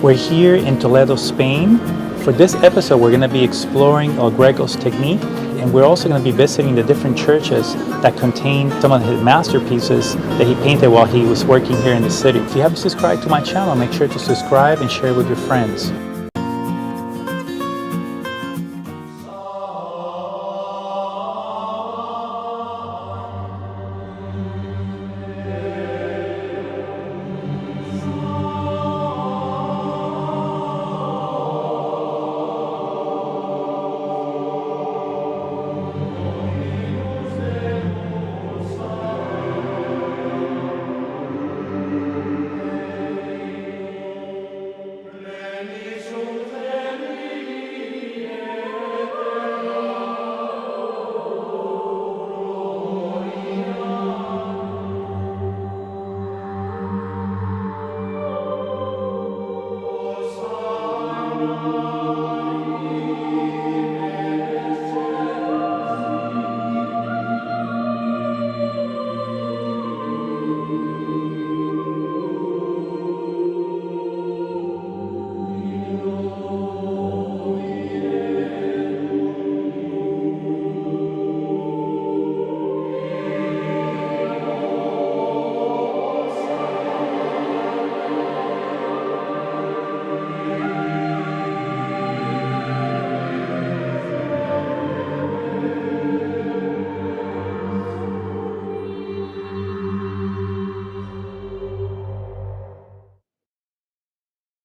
We're here in Toledo, Spain. For this episode, we're going to be exploring El Greco's technique, and we're also going to be visiting the different churches that contain some of his masterpieces that he painted while he was working here in the city. If you haven't subscribed to my channel, make sure to subscribe and share with your friends.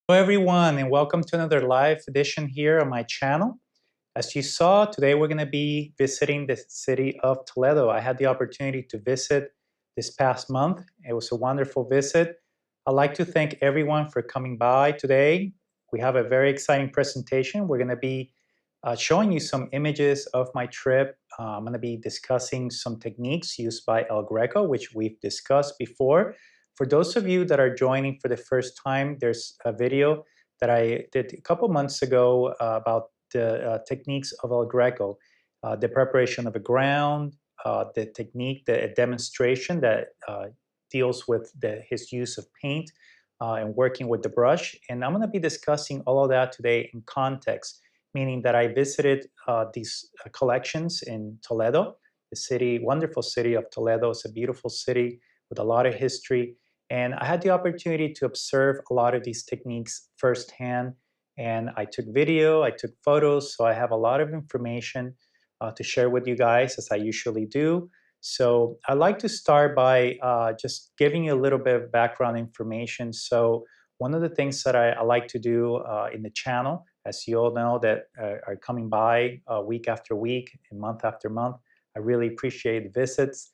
Hello everyone, and welcome to another live edition here on my channel. As you saw, today we're going to be visiting the city of Toledo. I had the opportunity to visit this past month. It was a wonderful visit. I'd like to thank everyone for coming by today. We have a very exciting presentation. We're going to be showing you some images of my trip. I'm going to be discussing some techniques used by El Greco, which we've discussed before. For those of you that are joining for the first time, there's a video that I did a couple months ago about the techniques of El Greco, the preparation of a ground, the technique, the demonstration that deals with his use of paint and working with the brush. And I'm going to be discussing all of that today in context, meaning that I visited these collections in Toledo, the city, wonderful city of Toledo. It's a beautiful city with a lot of history. And I had the opportunity to observe a lot of these techniques firsthand. And I took video, I took photos, so I have a lot of information to share with you guys, as I usually do. So I'd like to start by just giving you a little bit of background information. So one of the things that I like to do in the channel, as you all know that are coming by week after week and month after month, I really appreciate visits,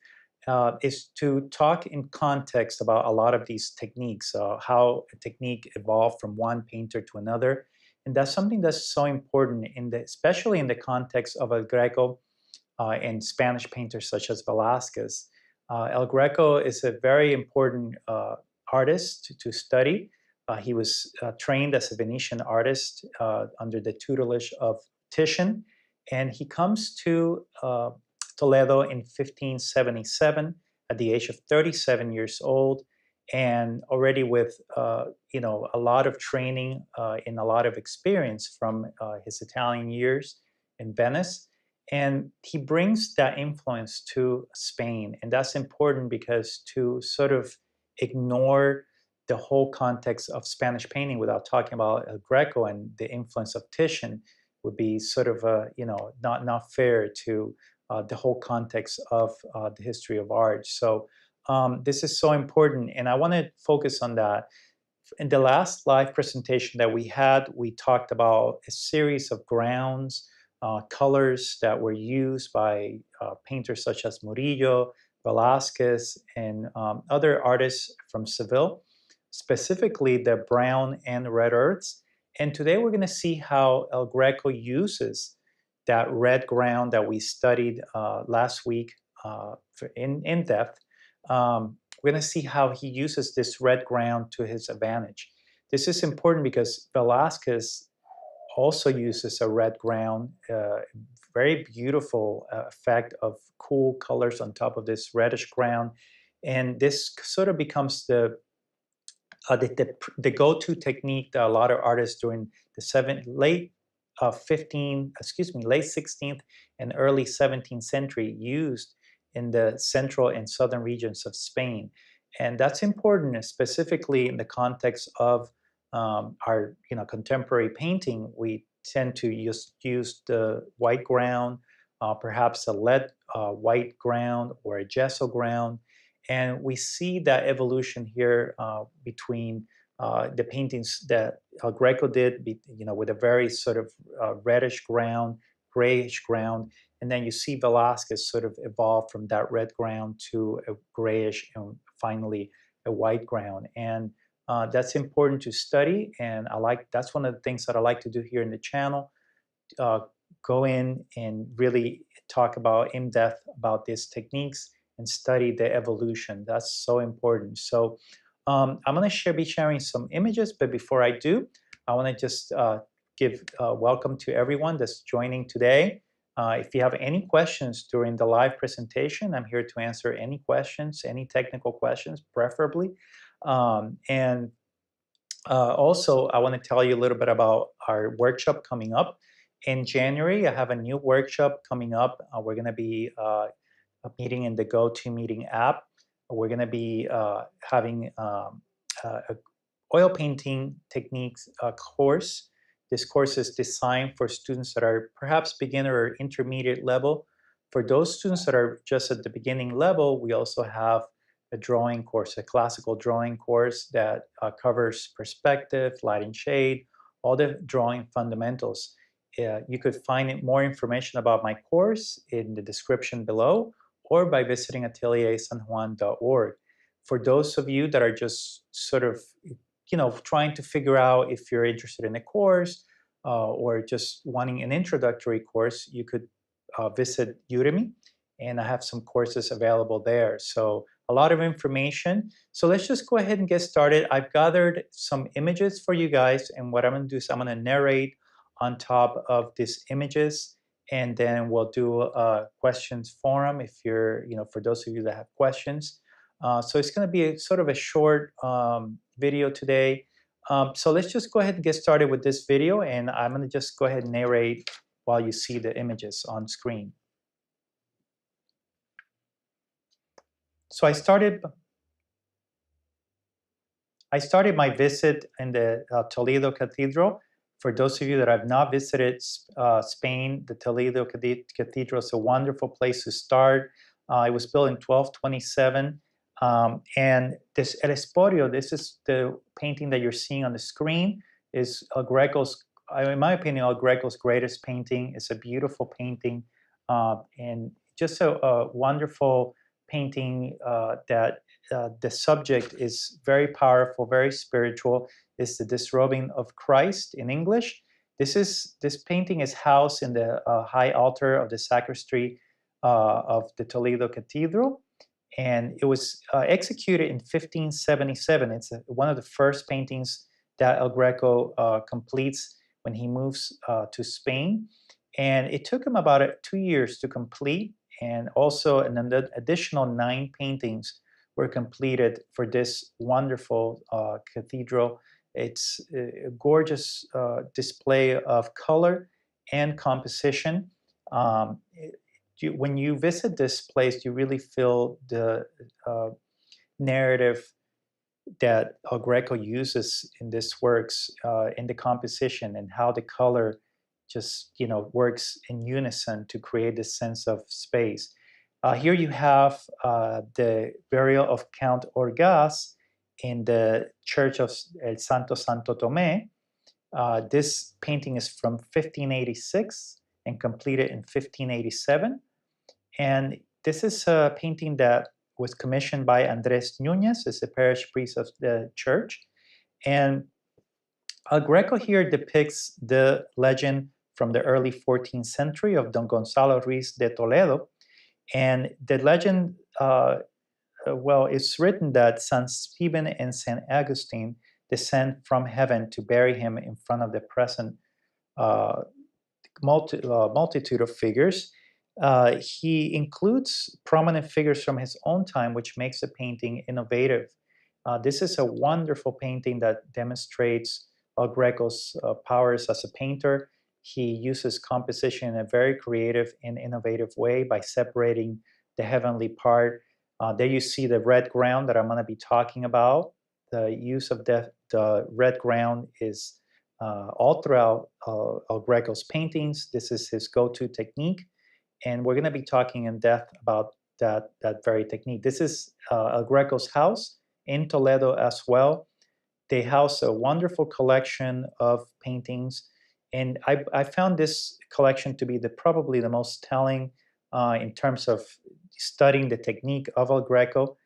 is to talk in context about a lot of these techniques, how a technique evolved from one painter to another. And that's something that's so important, especially in the context of El Greco and Spanish painters such as Velazquez. El Greco is a very important artist to study. He was trained as a Venetian artist under the tutelage of Titian, and he comes to Toledo in 1577 at the age of 37 years old, and already with a lot of training and a lot of experience from his Italian years in Venice. And he brings that influence to Spain, and that's important because to sort of ignore the whole context of Spanish painting without talking about El Greco and the influence of Titian would be sort of not fair to the whole context of the history of art. So this is so important, and I want to focus on that. In the last live presentation that we had, we talked about a series of grounds, colors that were used by painters such as Murillo, Velazquez, and other artists from Seville, specifically the brown and red earths. And today we're going to see how El Greco uses that red ground that we studied last week in depth. We're going to see how he uses this red ground to his advantage. This is important because Velazquez also uses a red ground, very beautiful effect of cool colors on top of this reddish ground. And this sort of becomes the the go-to technique that a lot of artists during the late 16th and early 17th century used in the central and southern regions of Spain. And that's important, specifically in the context of our contemporary painting. We tend to use the white ground, perhaps a lead white ground or a gesso ground. And we see that evolution here between the paintings that Greco did, with a very sort of reddish ground, grayish ground, and then you see Velazquez sort of evolve from that red ground to a grayish and finally a white ground. And that's important to study, and that's one of the things that I like to do here in the channel. Uh, Go in and really talk about in depth about these techniques and study the evolution. That's so important. So I'm going to be sharing some images, but before I do, I want to just give welcome to everyone that's joining today. If you have any questions during the live presentation, I'm here to answer any questions, any technical questions, preferably. And Also, I want to tell you a little bit about our workshop coming up. In January, I have a new workshop coming up. We're going to be meeting in the GoToMeeting app. We're going to be having a oil painting techniques course. This course is designed for students that are perhaps beginner or intermediate level. For those students that are just at the beginning level, we also have a drawing course, a classical drawing course that covers perspective, light and shade, all the drawing fundamentals. You could find more information about my course in the description below or by visiting ateliersanjuan.org. For those of you that are just sort of, trying to figure out if you're interested in a course or just wanting an introductory course, you could visit Udemy, and I have some courses available there. So a lot of information. So let's just go ahead and get started. I've gathered some images for you guys, and what I'm going to do is I'm going to narrate on top of these images, and then we'll do a questions forum if you're, for those of you that have questions. So it's going to be sort of a short video today. So let's just go ahead and get started with this video, and I'm going to just go ahead and narrate while you see the images on screen. So I started my visit in the Toledo Cathedral. For those of you that have not visited Spain, the Toledo Cathedral is a wonderful place to start. It was built in 1227. And this El Esporio, this is the painting that you're seeing on the screen, is Greco's, in my opinion, Greco's greatest painting. It's a beautiful painting and just a wonderful painting that the subject is very powerful, very spiritual. It's the Disrobing of Christ in English. This painting is housed in the high altar of the sacristy of the Toledo Cathedral, and it was executed in 1577. It's one of the first paintings that El Greco completes when he moves to Spain, and it took him about 2 years to complete, and also an additional 9 paintings were completed for this wonderful cathedral. It's a gorgeous display of color and composition. When you visit this place, you really feel the narrative that El Greco uses in this works, in the composition, and how the color just works in unison to create this sense of space. Here you have the burial of Count Orgaz in the church of El Santo Tomé. This painting is from 1586 and completed in 1587. And this is a painting that was commissioned by Andres Núñez, as the parish priest of the church. And El Greco here depicts the legend from the early 14th century of Don Gonzalo Ruiz de Toledo. And the legend, it's written that St. Stephen and St. Augustine descend from heaven to bury him in front of the present multitude of figures. He includes prominent figures from his own time, which makes the painting innovative. This is a wonderful painting that demonstrates Greco's powers as a painter. He uses composition in a very creative and innovative way by separating the heavenly part. There you see the red ground that I'm going to be talking about. The use of the red ground is all throughout El Greco's paintings. This is his go-to technique, and we're going to be talking in depth about that very technique. This is El Greco's house in Toledo as well. They house a wonderful collection of paintings, and I found this collection to be probably the most telling in terms of studying the technique of El Greco.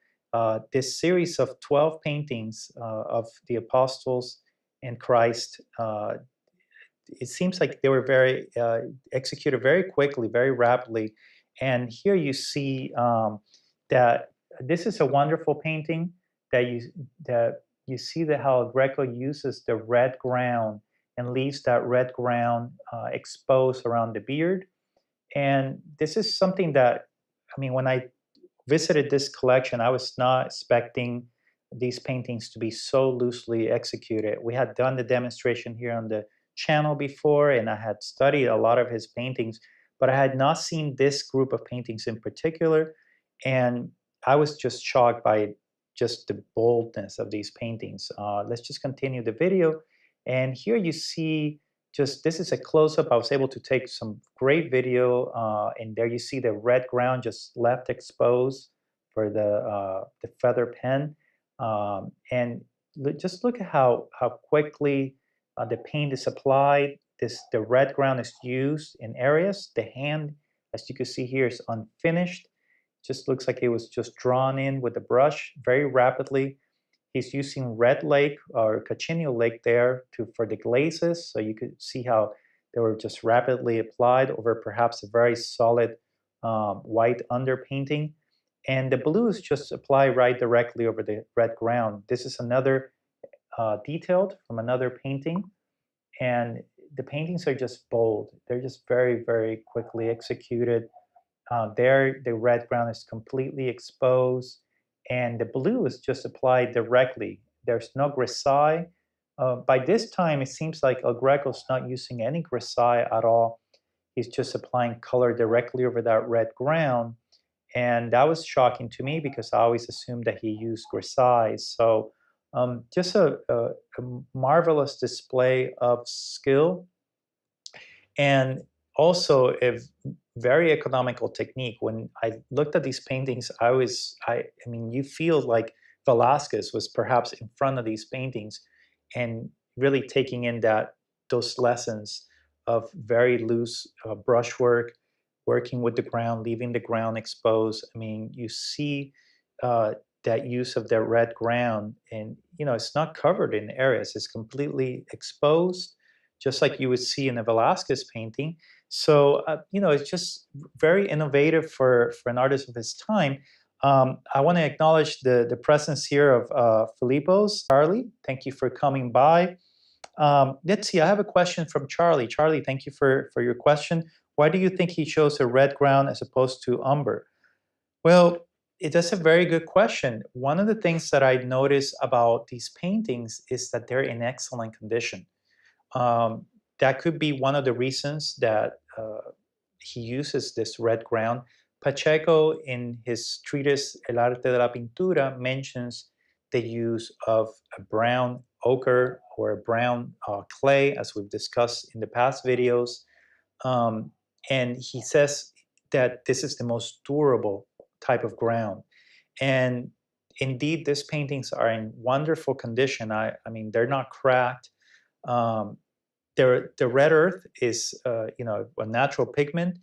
This series of 12 paintings of the apostles and Christ, it seems like they were very executed very quickly, very rapidly. And here you see that this is a wonderful painting that you see that how Greco uses the red ground and leaves that red ground exposed around the beard. And this is something that, I mean, when I visited this collection, I was not expecting these paintings to be so loosely executed. We had done the demonstration here on the channel before, and I had studied a lot of his paintings, but I had not seen this group of paintings in particular. And I was just shocked by just the boldness of these paintings. Let's just continue the video. And here you see just this is a close-up. I was able to take some great video, and there you see the red ground just left exposed for the feather pen, and just look at how quickly the paint is applied. The red ground is used in areas. The hand, as you can see here, is unfinished. Just looks like it was just drawn in with the brush very rapidly. He's using red lake or cochineal lake there for the glazes. So you could see how they were just rapidly applied over perhaps a very solid white underpainting. And the blue is just applied right directly over the red ground. This is another detailed from another painting. And the paintings are just bold. They're just very, very quickly executed. There, the red ground is completely exposed, and the blue is just applied directly. There's no grisaille. By this time, it seems like El Greco's not using any grisaille at all. He's just applying color directly over that red ground. And that was shocking to me because I always assumed that he used grisaille. So just a marvelous display of skill, and also a very economical technique. When I looked at these paintings, I mean, you feel like Velazquez was perhaps in front of these paintings and really taking in those lessons of very loose brushwork, working with the ground, leaving the ground exposed. I mean, you see that use of the red ground, and it's not covered in areas; it's completely exposed, just like you would see in a Velazquez painting. So it's just very innovative for an artist of his time. I want to acknowledge the presence here of Filippo's Charlie. Thank you for coming by. Let's see. I have a question from Charlie. Charlie, thank you for your question. Why do you think he chose a red ground as opposed to umber? Well, that's a very good question. One of the things that I notice about these paintings is that they're in excellent condition. Um, that could be one of the reasons that he uses this red ground. Pacheco, in his treatise El Arte de la Pintura, mentions the use of a brown ochre or a brown clay, as we've discussed in the past videos. Um, and he says that this is the most durable type of ground. And indeed, these paintings are in wonderful condition. I mean, they're not cracked. Um, the red earth is a natural pigment,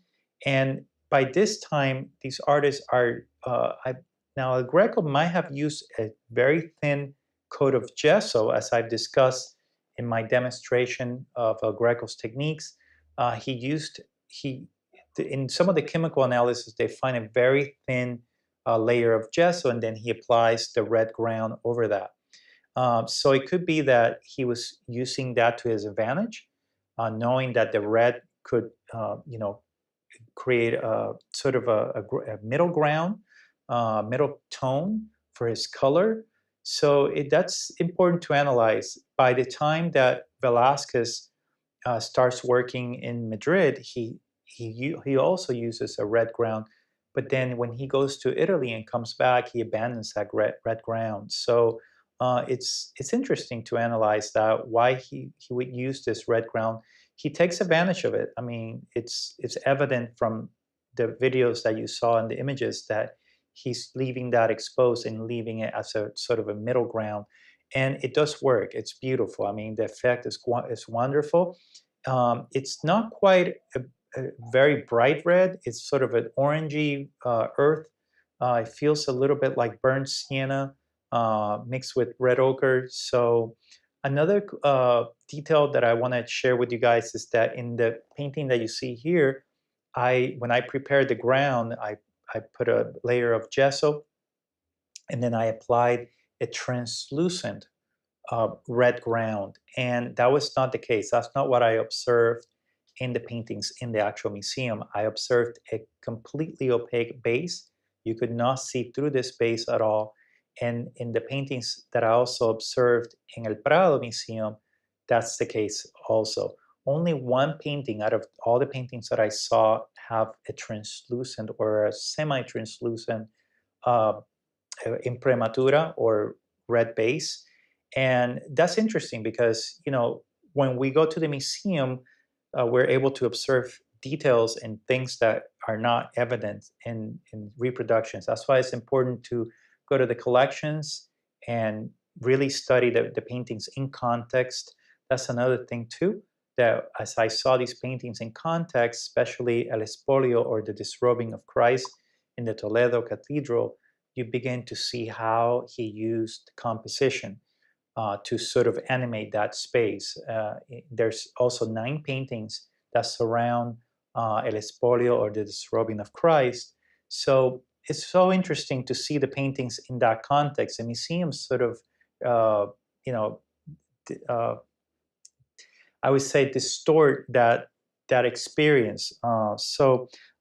and by this time these artists are now Greco might have used a very thin coat of gesso, as I've discussed in my demonstration of Greco's techniques. He in some of the chemical analysis they find a very thin layer of gesso, and then he applies the red ground over that. So it could be that he was using that to his advantage, knowing that the red could, create a sort of a middle ground, middle tone for his color. So that's important to analyze. By the time that Velazquez starts working in Madrid, he also uses a red ground, but then when he goes to Italy and comes back, he abandons that red ground. So it's interesting to analyze that, why he would use this red ground. He takes advantage of it. I mean, it's evident from the videos that you saw and the images that he's leaving that exposed and leaving it as a sort of a middle ground. And it does work. It's beautiful. I mean, the effect is wonderful. It's not quite a very bright red. It's sort of an orangey earth. It feels a little bit like burnt sienna mixed with red ochre. So another detail that I want to share with you guys is that in the painting that you see here, when I prepared the ground, I put a layer of gesso, and then I applied a translucent red ground. And that was not the case. That's not what I observed in the paintings in the actual museum. I observed a completely opaque base. You could not see through this base at all. And in the paintings that I also observed in El Prado Museum, that's the case also. Only one painting out of all the paintings that I saw have a translucent or a semi-translucent uh, imprimatura or red base. And that's interesting because, when we go to the museum, we're able to observe details and things that are not evident in reproductions. That's why it's important to go to the collections and really study the paintings in context. That's another thing too, that as I saw these paintings in context, especially El Espolio or the Disrobing of Christ in the Toledo Cathedral, you begin to see how he used composition to sort of animate that space. There's also 9 paintings that surround El Espolio or the Disrobing of Christ. So it's so interesting to see the paintings in that context. The museums sort of, uh, you know, uh, I would say distort that experience.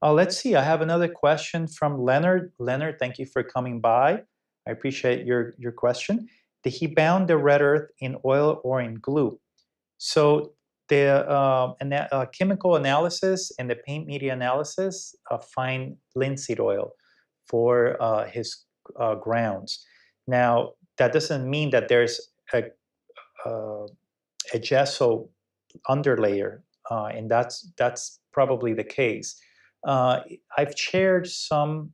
Let's see. I have another question from Leonard. Leonard, thank you for coming by. I appreciate your question. Did he bound the red earth in oil or in glue? So the chemical analysis and the paint media analysis find linseed oil for his grounds. Now that doesn't mean that there's uh, a gesso underlayer, and that's probably the case. Uh, I've shared some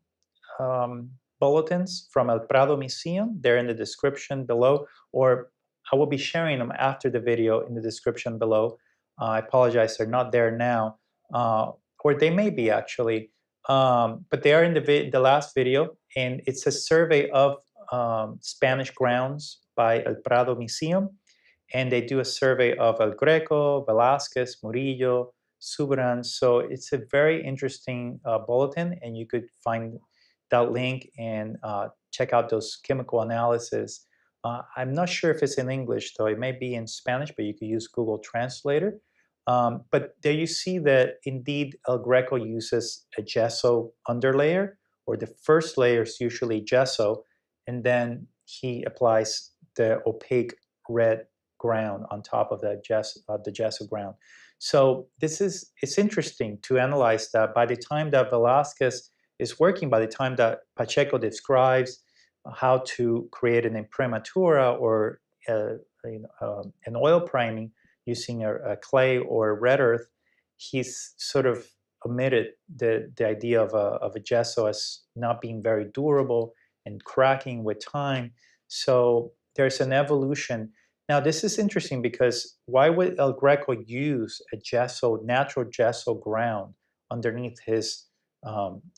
um, bulletins from El Prado Museum. They're in the description below, or I will be sharing them after the video in the description below. I apologize, they're not there now, or they may be actually, but they are in the last video, and it's a survey of Spanish grounds by El Prado Museum, and they do a survey of El Greco, Velazquez, Murillo, Subran. So it's a very interesting bulletin, and you could find that link and check out those chemical analysis. I'm not sure if it's in English, though. It may be in Spanish, but you could use Google Translator. But there you see that indeed El Greco uses a gesso underlayer, or the first layer is usually gesso, and then he applies the opaque red ground on top of the gesso ground. So it's interesting to analyze that. By the time that Velazquez is working, by the time that Pacheco describes how to create an imprimatura or an oil priming using a clay or red earth, he's sort of omitted the idea of a gesso as not being very durable and cracking with time. So there's an evolution. Now, this is interesting because why would El Greco use a natural gesso ground underneath his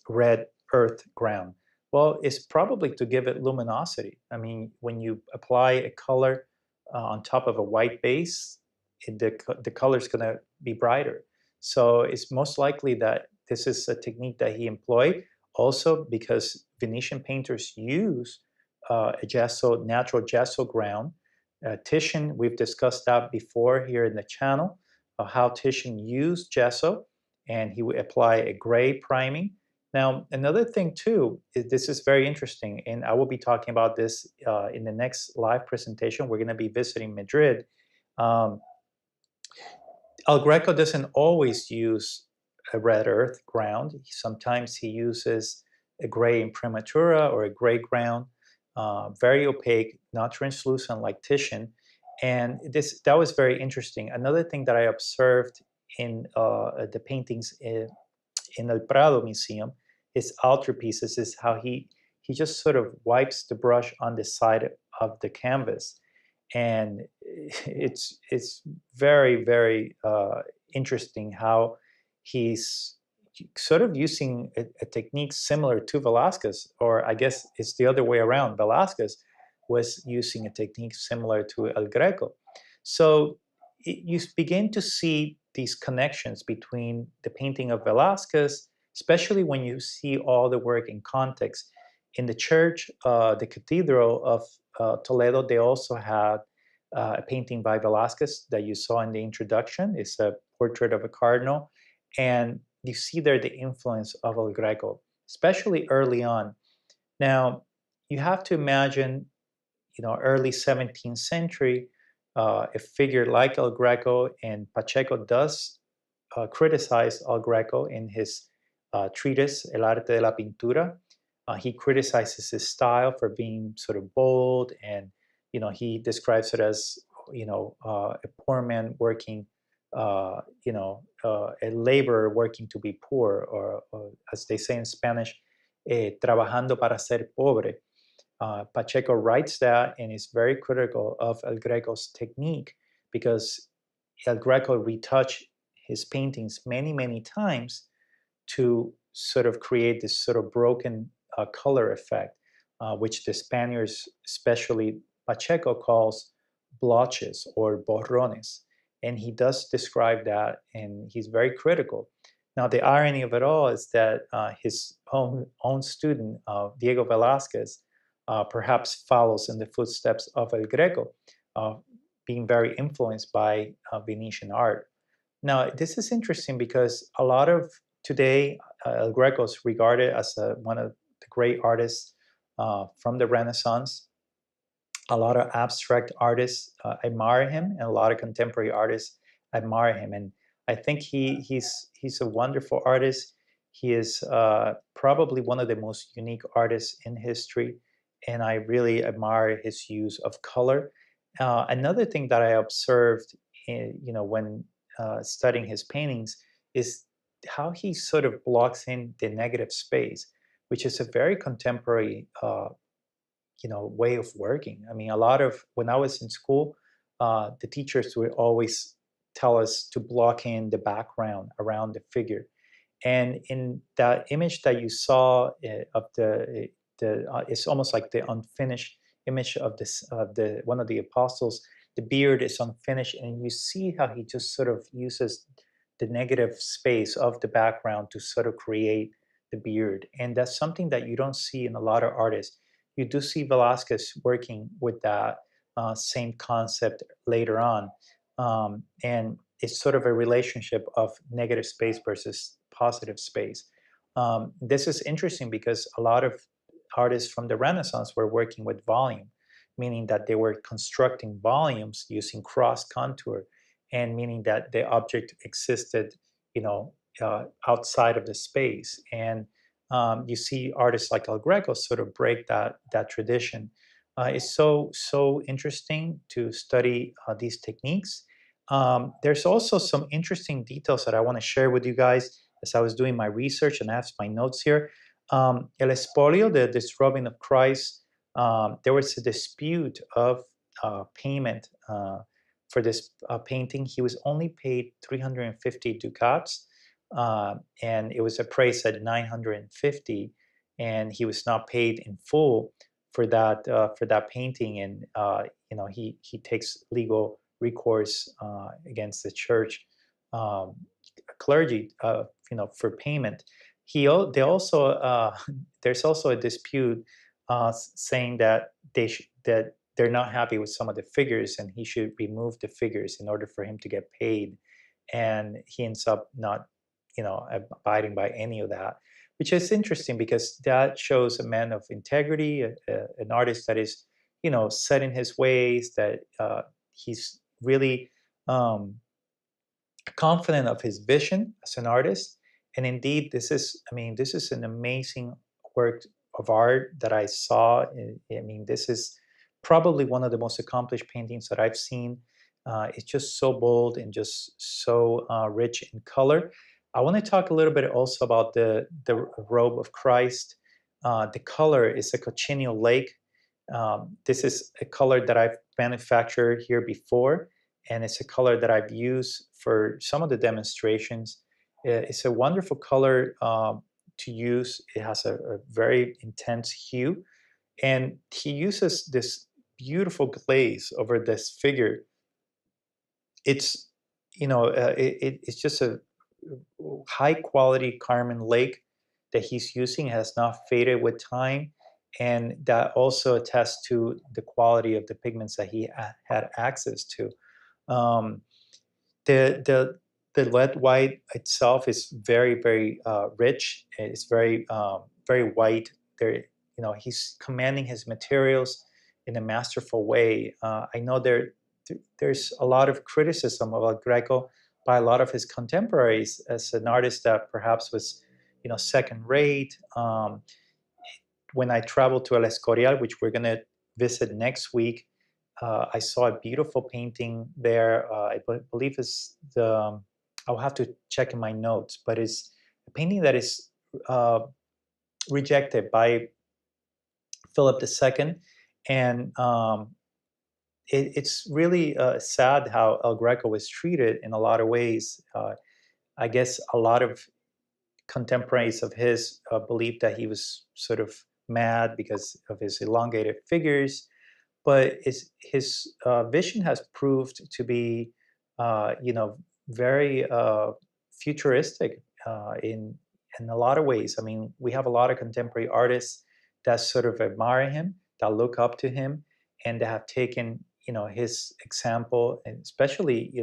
red earth ground? Well, it's probably to give it luminosity. I mean, when you apply a color on top of a white base, the color is going to be brighter. So it's most likely that this is a technique that he employed. Also, because Venetian painters use natural gesso ground. Titian, we've discussed that before here in the channel, how Titian used gesso, and he would apply a gray priming, Now, another thing too, is this is very interesting, and I will be talking about this in the next live presentation. We're going to be visiting Madrid. Um, El Greco doesn't always use a red earth ground. Sometimes he uses a gray imprimatura or a gray ground, very opaque, not translucent like Titian. And that was very interesting. Another thing that I observed in the paintings in El Prado Museum, his altarpieces, is how he just sort of wipes the brush on the side of the canvas, and it's very interesting how he's sort of using a technique similar to Velazquez, or I guess it's the other way around. Velazquez was using a technique similar to El Greco. So you begin to see these connections between the painting of Velazquez, especially when you see all the work in context. In the church, the cathedral of Toledo, they also had a painting by Velazquez that you saw in the introduction. It's a portrait of a cardinal. And you see there the influence of El Greco, especially early on. Now, you have to imagine, early 17th century, a figure like El Greco, and Pacheco does criticize El Greco in his treatise El Arte de la Pintura. He criticizes his style for being sort of bold, and he describes it as a poor man working, a laborer working to be poor, or as they say in Spanish, trabajando para ser pobre. Pacheco writes that and is very critical of El Greco's technique because El Greco retouched his paintings many times to sort of create this sort of broken color effect, which the Spaniards, especially Pacheco, calls blotches or borrones. And he does describe that, and he's very critical. Now, the irony of it all is that his own student, Diego Velazquez, perhaps follows in the footsteps of El Greco, uh, being very influenced by Venetian art. Now, this is interesting because a lot of today, El Greco is regarded as one of the great artists from the Renaissance. A lot of abstract artists admire him, and a lot of contemporary artists admire him. And I think he's a wonderful artist. He is probably one of the most unique artists in history, and I really admire his use of color. Another thing that I observed, when studying his paintings, is how he sort of blocks in the negative space, which is a very contemporary way of working. I mean, a lot of when I was in school, the teachers would always tell us to block in the background around the figure. And in that image that you saw of it's almost like the unfinished image of this of the one of the apostles. The beard is unfinished, and you see how he just sort of uses the negative space of the background to sort of create the beard. And that's something that you don't see in a lot of artists. You do see Velazquez working with that same concept later on. And it's sort of a relationship of negative space versus positive space. This is interesting because a lot of artists from the Renaissance were working with volume, meaning that they were constructing volumes using cross contour, and meaning that the object existed, outside of the space. And you see artists like El Greco sort of break that tradition. It's so interesting to study these techniques. There's also some interesting details that I want to share with you guys as I was doing my research, and I have my notes here. El Espolio, the disrobing of Christ, there was a dispute of payment for this painting. He was only paid 350 ducats, and it was appraised at 950, and he was not paid in full for that painting. And he takes legal recourse against the church um, clergy, for payment. They also there's also a dispute saying that that they're not happy with some of the figures, and he should remove the figures in order for him to get paid. And he ends up not, abiding by any of that, which is interesting because that shows a man of integrity, an artist that is, set in his ways, that he's really um, confident of his vision as an artist. And indeed, this is an amazing work of art that I saw. I mean, this is probably one of the most accomplished paintings that I've seen. It's just so bold and just so rich in color. I want to talk a little bit also about the robe of Christ. The color is a cochineal lake. This is a color that I've manufactured here before, and it's a color that I've used for some of the demonstrations. It's a wonderful color to use. It has a very intense hue, and he uses this beautiful glaze over this figure. It's it's just a high quality Carmen Lake that he's using has not faded with time, and that also attests to the quality of the pigments that he had access to. Um, the the the lead white itself is very rich. It's very white. There, he's commanding his materials in a masterful way. I know there's a lot of criticism about Greco by a lot of his contemporaries as an artist that perhaps was, second rate. When I traveled to El Escorial, which we're going to visit next week, I saw a beautiful painting there. Believe it's I'll have to check in my notes, but it's a painting that is uh, rejected by Philip II. And it's really sad how El Greco was treated in a lot of ways. I guess a lot of contemporaries of his believed that he was sort of mad because of his elongated figures, but his vision has proved to be, very futuristic in a lot of ways. I mean, we have a lot of contemporary artists that sort of admire him, that look up to him, and that have taken his example, and especially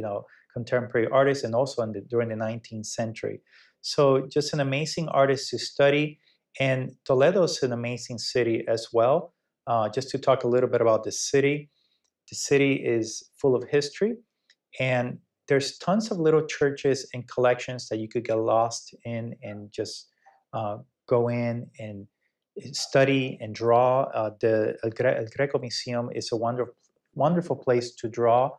contemporary artists, and also during the 19th century. So just an amazing artist to study, and Toledo's an amazing city as well. Just to talk a little bit about the city is full of history, and there's tons of little churches and collections that you could get lost in and just uh, go in and study and draw. The El Greco Museum is a wonderful place to draw,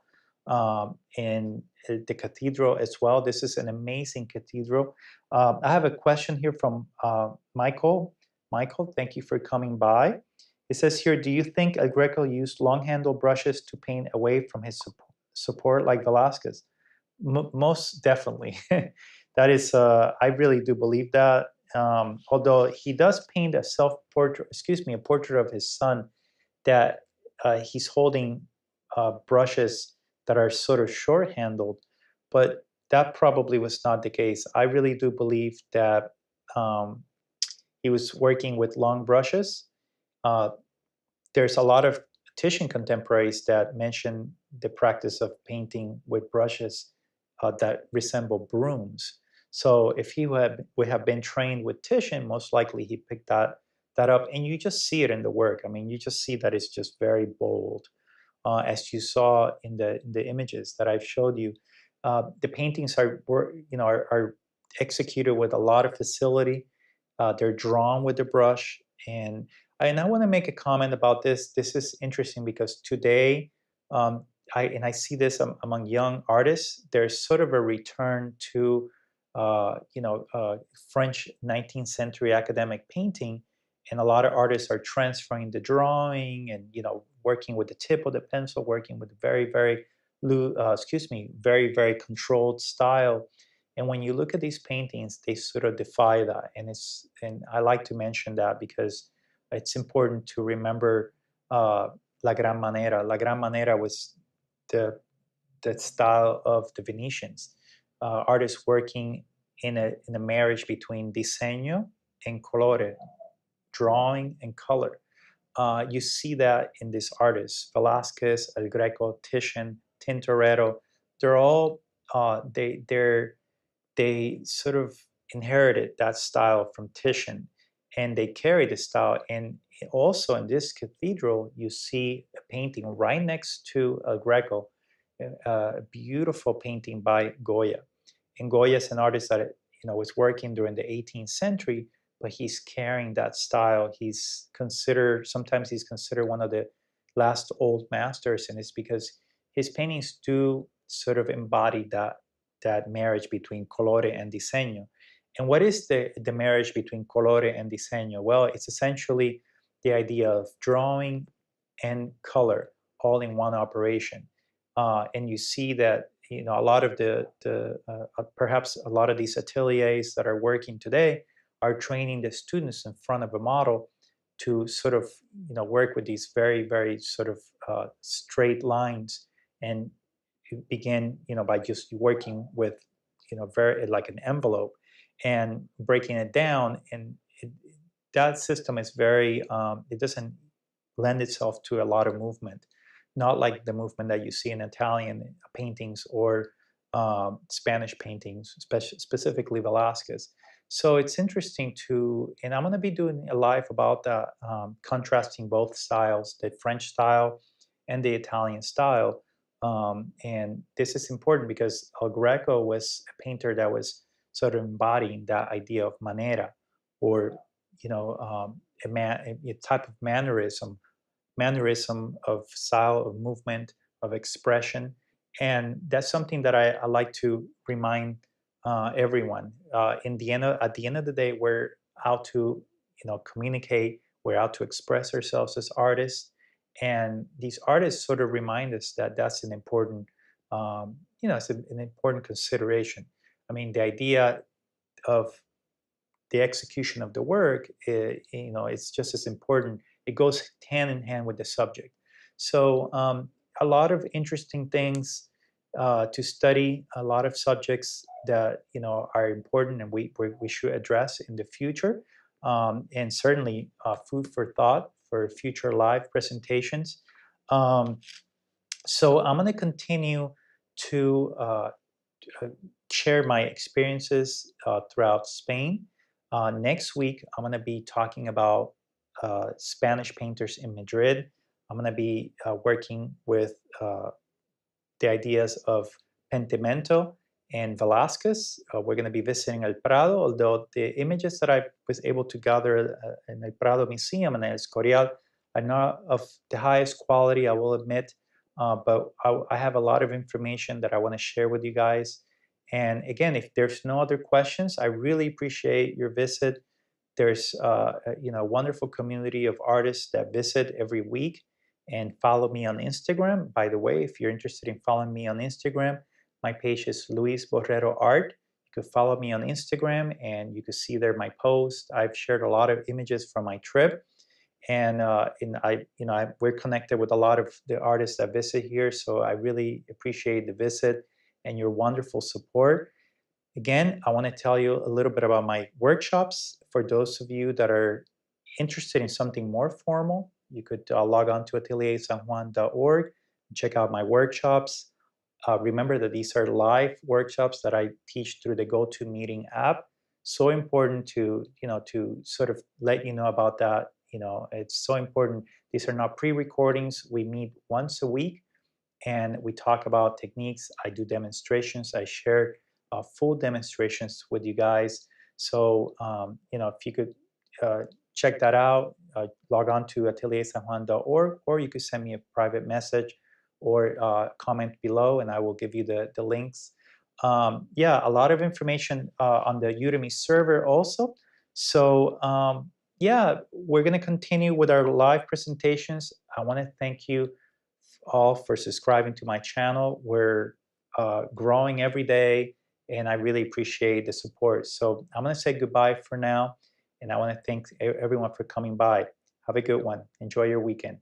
and the cathedral as well. This is an amazing cathedral. I have a question here from Michael. Michael, thank you for coming by. It says here, do you think El Greco used long handle brushes to paint away from his support like Velazquez? Most definitely. That is, I really do believe that. Although he does paint a self-portrait, excuse me, a portrait of his son that he's holding brushes that are sort of short-handled, but that probably was not the case. I really do believe that um, he was working with long brushes. Uh, there's a lot of Titian contemporaries that mention the practice of painting with brushes that resemble brooms. So if he would have been trained with Titian, most likely he picked that up, and you just see it in the work. I mean, you just see that it's just very bold, as you saw in the images that I've showed you. The paintings are executed with a lot of facility. They're drawn with the brush, and I want to make a comment about this. This is interesting because today, I see this among young artists. There's sort of a return to, French 19th century academic painting, and a lot of artists are transferring the drawing and working with the tip of the pencil, working with very very controlled style. And when you look at these paintings, they sort of defy that, and I like to mention that because it's important to remember La Gran Manera. La Gran Manera was the the style of the Venetians, artists working in a marriage between diseño and colore, drawing and color. You see that in these artists: Velazquez, El Greco, Titian, Tintoretto. They're all they sort of inherited that style from Titian, and they carry the style. And also in this cathedral, you see a painting right next to a Greco, a beautiful painting by Goya. And Goya is an artist that was working during the 18th century, but he's carrying that style. Sometimes he's considered one of the last old masters, and it's because his paintings do sort of embody that marriage between colore and diseño. And what is the marriage between colore and diseño? Well, it's essentially the idea of drawing and color all in one operation. And you see that a lot of perhaps a lot of these ateliers that are working today are training the students in front of a model to sort of work with these very very sort of straight lines, and you begin by just working with very like an envelope and breaking it down. And that system is very it doesn't lend itself to a lot of movement, not like the movement that you see in Italian paintings or Spanish paintings, specifically Velazquez. So it's interesting and I'm going to be doing a live about that, contrasting both styles, the French style and the Italian style. And this is important because El Greco was a painter that was sort of embodying that idea of manera, or a type of mannerism of style, of movement, of expression. And that's something that I like to remind everyone. At the end of the day, we're out to communicate. We're out to express ourselves as artists, and these artists sort of remind us that that's an important, it's an important consideration. I mean, the idea of the execution of the work, it's just as important. It goes hand in hand with the subject. So a lot of interesting things to study, a lot of subjects that are important and we should address in the future, and certainly food for thought for future live presentations. Um, so I'm going to continue to uh, share my experiences throughout Spain. Next week, I'm going to be talking about Spanish painters in Madrid. I'm going to be working with the ideas of Pentimento and Velazquez. We're going to be visiting El Prado, although the images that I was able to gather in El Prado Museum and El Escorial are not of the highest quality, I will admit, but I have a lot of information that I want to share with you guys. And again, if there's no other questions, I really appreciate your visit. There's a wonderful community of artists that visit every week and follow me on Instagram. By the way, if you're interested in following me on Instagram, my page is Luis Borrero Art. You could follow me on Instagram and you could see there my posts. I've shared a lot of images from my trip, and we're connected with a lot of the artists that visit here. So I really appreciate the visit and your wonderful support. Again, I want to tell you a little bit about my workshops. For those of you that are interested in something more formal, you could log on to ateliersanjuan.org and check out my workshops. Remember that these are live workshops that I teach through the GoToMeeting app. So important to sort of let you know about that. It's so important. These are not pre-recordings. We meet once a week and we talk about techniques. I do demonstrations. I share full demonstrations with you guys. So, if you could check that out, log on to ateliersanjuan.org, or you could send me a private message or comment below, and I will give you the links. Yeah, a lot of information on the Udemy server also. So, yeah, we're going to continue with our live presentations. I want to thank you all for subscribing to my channel. We're growing every day, and I really appreciate the support. So I'm going to say goodbye for now, and I want to thank everyone for coming by. Have a good one. Enjoy your weekend.